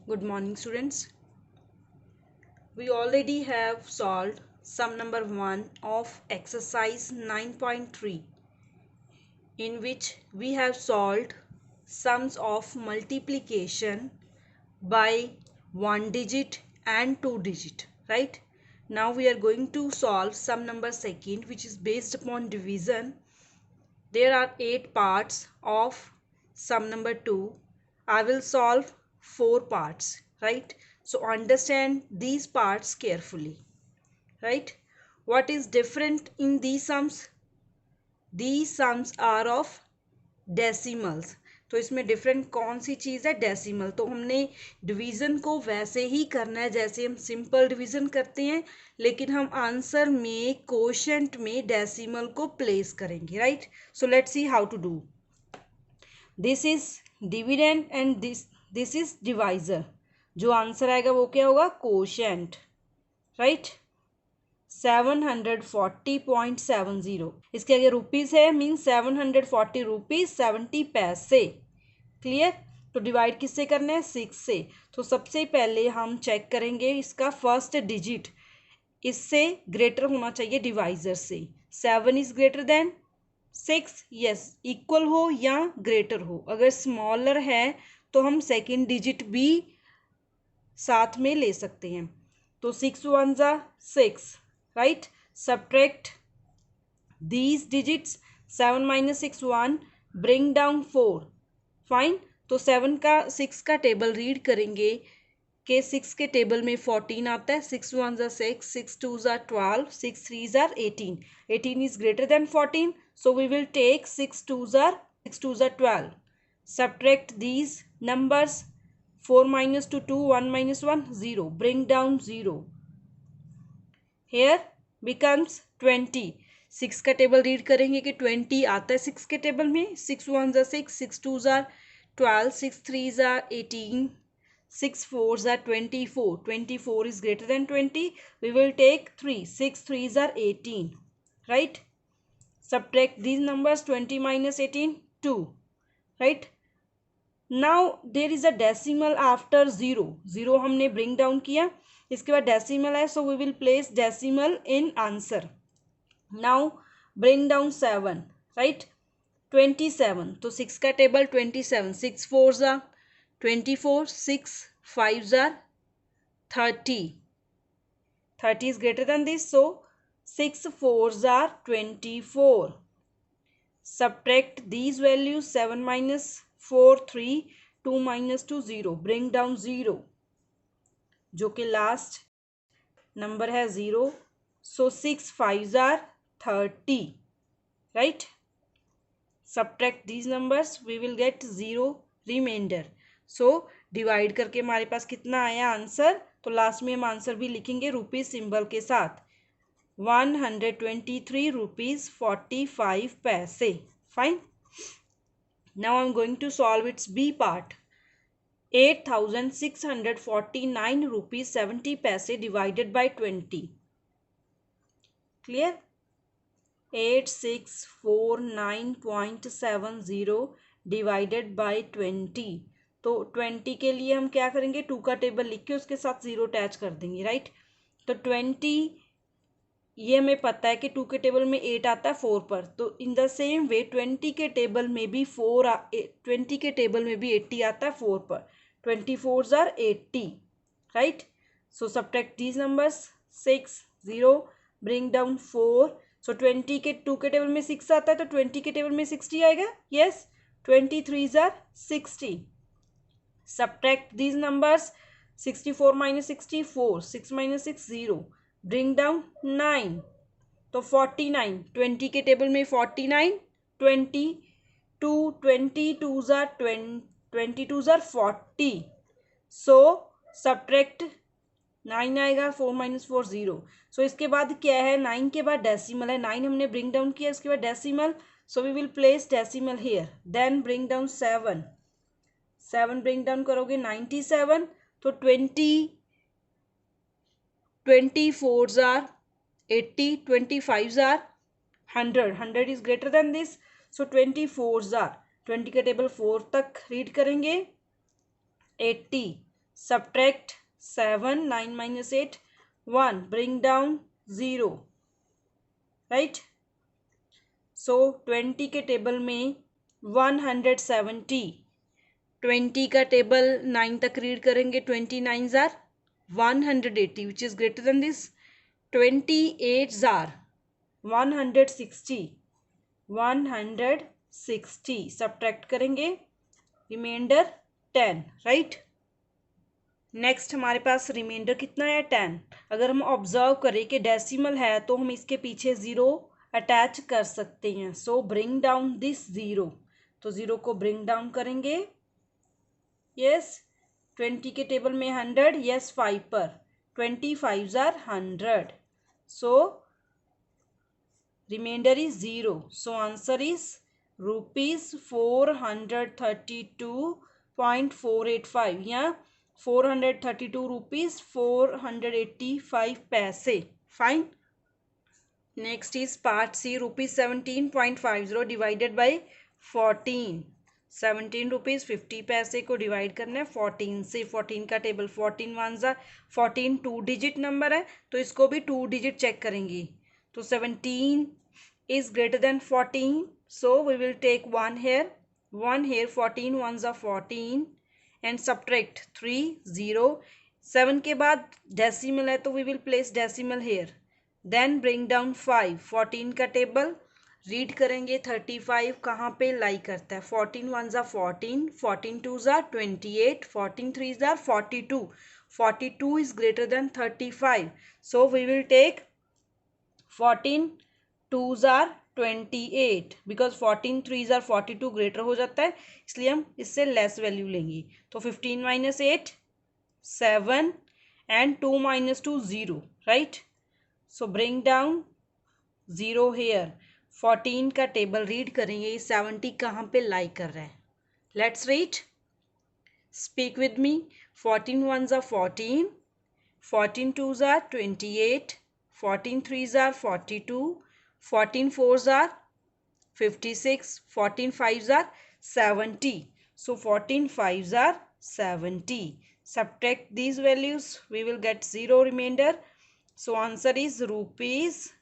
Good morning, students. We already have solved sum number 1 of exercise 9.3, in which we have solved sums of multiplication by 1 digit and 2 digit, right? Now we are going to solve sum number 2, which is based upon division. There are 8 parts of sum number 2. I will solve 4 parts, right? So understand these parts carefully, right? What is different in these sums? These sums are of decimals. तो इसमें different कौन सी चीज़ है? Decimal. तो हमने division को वैसे ही करना है जैसे हम सिंपल डिवीज़न करते हैं, लेकिन हम आंसर में कोशेंट में डेसिमल को प्लेस करेंगे, right? So let's see how to do. This is dividend and this is divisor. जो आंसर आएगा वो क्या होगा? Quotient, right? 740.70. इसके आगे रुपीज़ है, मीन्स 740 रुपीज़ 70 पैसे. क्लियर? तो डिवाइड किससे करना है? 6 से. तो सबसे पहले हम चेक करेंगे इसका फर्स्ट डिजिट इससे ग्रेटर होना चाहिए डिवाइजर से. 7 is greater then 6. Yes, equal हो या ग्रेटर हो. अगर स्मॉलर है तो हम सेकेंड डिजिट भी साथ में ले सकते हैं. तो 6 1 ज़ा 6, right? Subtract these digits. 7 minus 6 1. Bring down 4. Fine. तो 7 का 6 का टेबल रीड करेंगे कि 6 के टेबल में 14 आता है. 6 1 ज़ा 6, 6 2 ज़ा 12, 6 3 ज़ा 18. 18 is greater than 14. So we will take 6 2 ज़ा 12. Subtract these numbers. 4 minus 2 2, 1 minus 1 0. Bring down 0. Here becomes 20. 6 का टेबल रीड करेंगे कि 20 आता है 6 के टेबल में. 6 1 ज़ा 6, 6 2 ज़ा 12, 6 3 ज़ा 18, 6 4 ज़ा 24. 24 is greater than 20. We will take 3. 6 3 ज़ा 18, right? Subtract these numbers. 20 minus 18 2, right? Now there is a decimal after 0. 0 हमने bring down किया. इसके बाद डेसिमल है, so we will place decimal in answer. Now bring down 7, right? 27. तो 6 का table 27. 6 4 ज़ा 24, 6 5 ज़ा 30. 30 is greater than this, so 6 4 ज़ा 24. Subtract these values. 7 minus 4 3, 2 minus 2 0. Bring down 0, जो कि लास्ट नंबर है 0. सो 6 5 ज़ा 30, right? Subtract these numbers. We will get 0 remainder. So divide करके हमारे पास कितना आया आंसर? तो लास्ट में हम आंसर भी लिखेंगे रुपीज सिंबल के साथ. 123 rupees 45 paise. Fine. Now I am going to solve it's B part. 8,649 rupees 70 paise divided by 20. Clear? 8649.70 divided by 20. तो 20 के लिए हम क्या करेंगे? 2 का टेबल लिख के उसके साथ 0 अटैच कर देंगे, राइट? तो 20, ये हमें पता है कि 2 के टेबल में 8 आता है 4 पर. तो इन द सेम वे 20 के टेबल में भी 20 के टेबल में भी 80 आता है 4 पर. 24 are 80, right? So subtract these numbers. 6 0. Bring down 4. So 20 के 2 के टेबल में 6 आता है तो 20 के टेबल में 60 आएगा. Yes. 23 are 60. Subtract these numbers. 64 minus 64. 6 minus 6 0. Bring down 9. तो 49. 20 के टेबल में 49. 22 22 are 22 are 40. सो सब्ट्रैक्ट 9 आएगा. 4 minus 4 0. सो इसके बाद क्या है? 9 के बाद डेसिमल है. 9 हमने ब्रिंग डाउन किया, इसके बाद decimal. So we will place decimal here. Then bring down 7. 7 bring down करोगे 97. तो 24 are 80. 25 are 100. 100 is greater than this. So 24 are 20 का टेबल 4 तक रीड करेंगे. 80. subtract 7, 9 minus 8, 1, bring down 0, right? So 20 के टेबल में 170, 20 का टेबल 9 तक रीड करेंगे, 29 are 180 which is greater than this, 28 are 160, 160 subtract करेंगे, रिमाइंडर 10, राइट। नेक्स्ट हमारे पास रिमाइंडर कितना है 10। अगर हम ऑब्जर्व करें कि डेसिमल है तो हम इसके पीछे ज़ीरो अटैच कर सकते हैं। So bring down this zero, तो ज़ीरो को ब्रिंग डाउन करेंगे। यस 20 के टेबल में 100, यस 5 पर 25 are 100, so remainder is 0, so answer is ₹432.485 या 432 rupees 485 paise. Fine. Next is part C, ₹17.50 divided by 14, 17 rupees 50 paise को डिवाइड करना है 14 से। 14 का टेबल 14 वन ज़ा 14 2 डिजिट नंबर है तो इसको भी 2 डिजिट चेक करेंगे। तो 17 is greater than 14, so we will take 1 here, 14 ones are 14 and subtract 3 0, 7 के बाद decimal है तो we will place decimal here, then bring down 5, 14 का टेबल रीड करेंगे 35 कहाँ पे लाई करता है, 14 ones are 14, 14 twos are 28, 14 threes are 42, 42 is greater than 35, so we will take 14 twos are 28 because 14 threes are 42 greater हो जाता है, इसलिए हम इससे लेस वैल्यू लेंगे। तो 15 minus 8 7 and 2 minus 2 0, right. So bring down 0 here. 14 का टेबल रीड करेंगे, 70 कहाँ पे लाई कर रहा है। Let's read, speak with me. 14 ones are 14, 14 twos are 28, 14 threes are 42, 14 fours are 56, 14 fives are 70. So 14 fives are 70. Subtract these values, we will get 0 remainder. So answer is rupees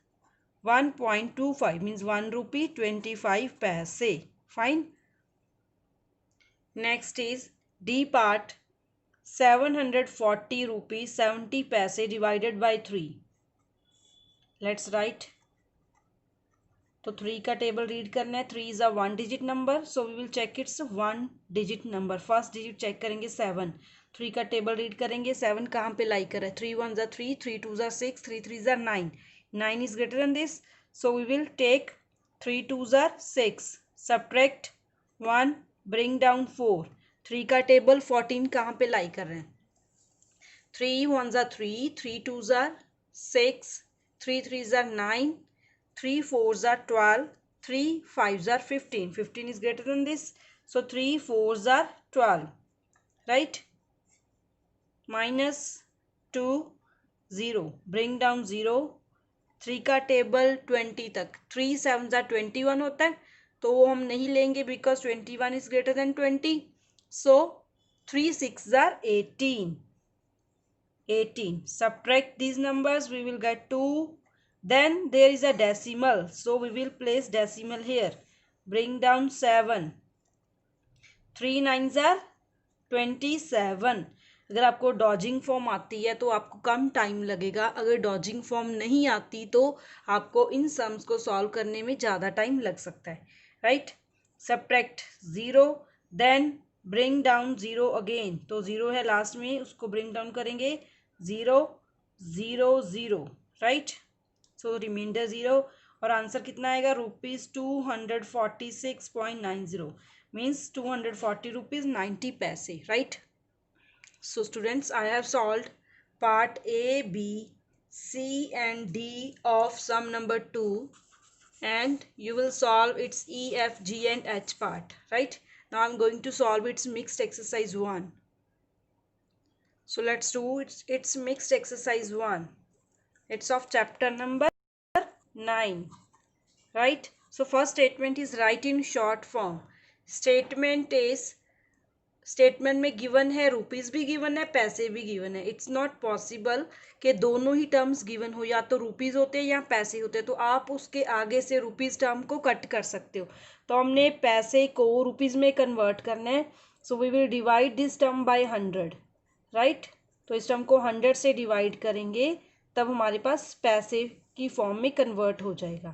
1.25, means 1 rupee 25 paise. Fine. Next is D part, 740 rupees 70 paise divided by 3. Let's write. तो 3 का table read करना है। 3 is a 1 digit number, so we will check it's 1 digit number. First digit check करेंगे 7। 3 का table read करेंगे, 7 कहाँ पे लाई कर है, 3 1 3, 3 2 6, 3 3 9, 9 is greater than this, so we will take 3 2 6, subtract 1, bring down 4। 3 का टेबल 14 कहाँ पे लाई कर रहे हैं, 3 1 3, 3 2 6, 3 3 9, 3 4s are 12, 3 5s are 15, 15 is greater than this, so 3 4s are 12, right? Minus 2 0, bring down 0। 3 का टेबल 20 तक, 3 7s are 21 होता है तो वो हम नहीं लेंगे because 21 is greater than 20, so 3 6s are 18, 18, subtract these numbers, we will get 2, then there is a decimal, so we will place decimal here, bring down 7, 3 9s are 27। अगर आपको डॉजिंग फॉर्म आती है तो आपको कम टाइम लगेगा, अगर dodging form नहीं आती तो आपको इन सम्स को सॉल्व करने में ज़्यादा टाइम लग सकता है, right. Subtract 0, then bring down 0 again, तो 0 है लास्ट में, उसको ब्रिंग डाउन करेंगे 0 0 0, राइट। सो रिमाइंडर 0 और आंसर कितना आएगा, ₹246.90, मीन्स 240 रुपीज 90 पैसे, right. So students, I have solved part A, B, C and D of sum number 2 and you will solve its E, F, G and H part, right? Now I'm going to solve its mixed exercise 1. So let's do its mixed exercise 1. It's of chapter number 9, right? So first statement is write in short form. Statement is statement में given है, rupees भी given है, पैसे भी given है। It's not possible कि दोनों ही terms given हो, या तो रुपीज होते हैं या पैसे होते हैं, तो आप उसके आगे से रुपीज टर्म को कट कर सकते हो। तो हमने पैसे को रुपीज में कन्वर्ट करना है, so we will divide this term by 100, right. तो इस टर्म को 100 से डिवाइड करेंगे, तब हमारे पास पैसे की फॉर्म में कन्वर्ट हो जाएगा,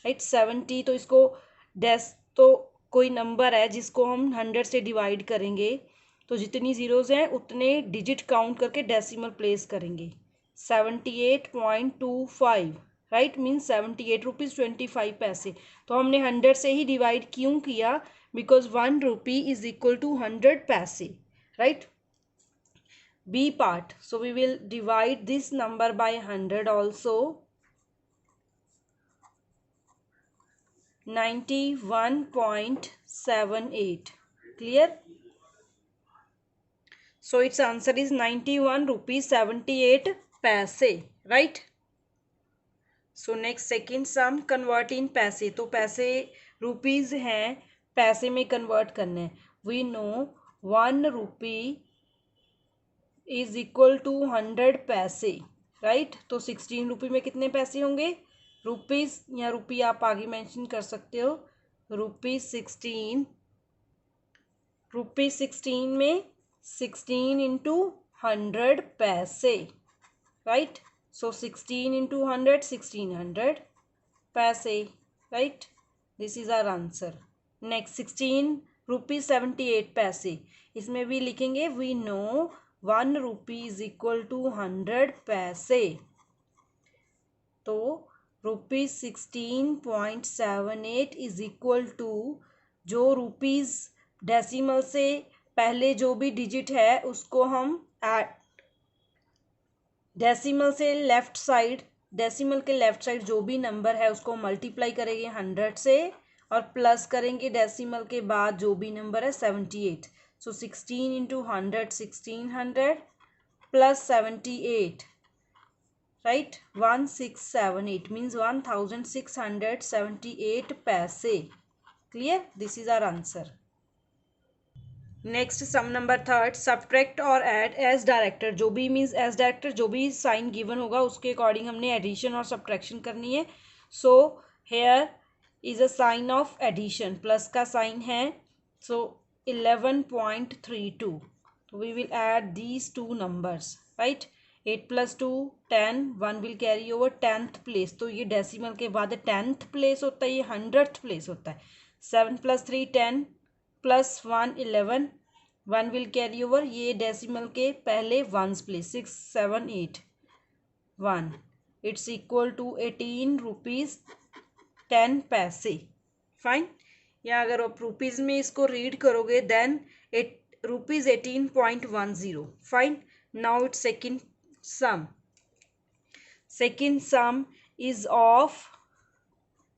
राइट। 70, तो इसको तो कोई नंबर है जिसको हम 100 से डिवाइड करेंगे, तो जितनी जीरोज हैं उतने डिजिट काउंट करके डेसिमल प्लेस करेंगे। 78.25, राइट, मीन्स 78 रुपीज़ 25 पैसे। तो हमने 100 से ही डिवाइड क्यों किया? Because 1 rupee is equal to 100 paise, right. B part, so we will divide this number by 100 also. 91.78, clear? So its answer is 91 rupees 78 paise, right? So next second sum, convert in पैसे। तो पैसे rupees हैं, पैसे में convert करना है। We know 1 rupee is equal to 100 paise, right. तो 16 रुपये में कितने पैसे होंगे? रुपीज या रुपी आप आगे मेंशन कर सकते हो। रुपीज 16 में 16 into 100 paise, right. So 16 into 100, 1600 paise, right. This is our answer. Next 16 rupees 78 paise, इसमें भी लिखेंगे we know 1 rupee is equal to 100 paise. तो रुपीज 16.78 इज इक्वल टू, जो रुपीज डेसिमल से पहले जो भी डिजिट है उसको हम डेसिमल से लेफ्ट साइड, डेसिमल के लेफ्ट साइड जो भी नंबर है उसको मल्टीप्लाई करेंगे 100 से, और प्लस करेंगे डेसिमल के बाद जो भी नंबर है 78। So 16 into 100 1600 plus 78, right, 1678 means 1678 paise. Clear? This is our answer. Next sum number third, subtract और ऐड एज डायरेक्टर। जो भी मीन्स एज डायरेक्टर जो भी साइन गिवन होगा उसके अकॉर्डिंग हमने एडिशन और सब्ट्रैक्शन करनी है। So here is a sign of addition, plus का साइन है, सो 11.32। तो we will add these two numbers, right. 8 + 2 10, 1 will carry over 10th place, तो ये डेसिमल के बाद 10th प्लेस होता है, ये 100th प्लेस होता है। 7 + 3 10 प्लस 1 11, 1 विल कैरी ओवर, ये डेसिमल के पहले ones place, 6 7 8 1, it's equal to 18 rupees 10 paise. Fine, या अगर आप रुपीज़ में इसको रीड करोगे then rupees 18.10। Fine, now it's second sum. Second sum is of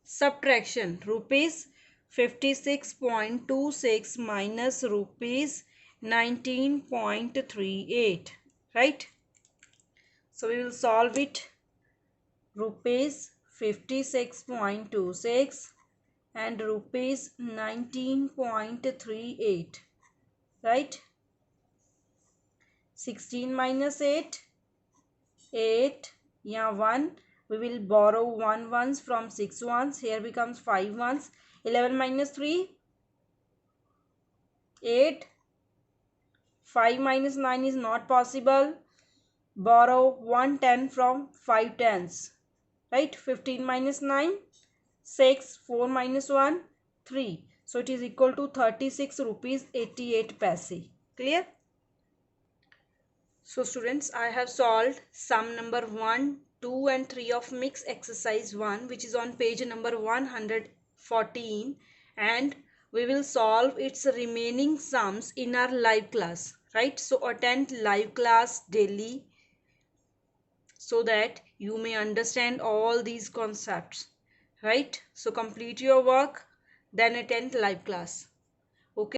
subtraction, rupees 56.26 minus rupees 19.38, right? So we will solve it. Rupees 56.26 and rupees 19.38, right? 16 minus 8, 8, yeah, 1. We will borrow 1 ones from 6 ones. Here becomes 5 ones. 11 minus 3, 8. 5 minus 9 is not possible. Borrow 1 10 from 5 tens. Right? 15 minus 9, 6. 4 minus 1, 3. So it is equal to 36 rupees 88 paise. Clear? So students, I have solved sum number 1, 2 and 3 of mix exercise 1, which is on page number 114, and we will solve its remaining sums in our live class, right? So attend live class daily so that you may understand all these concepts, right? So complete your work, then attend live class.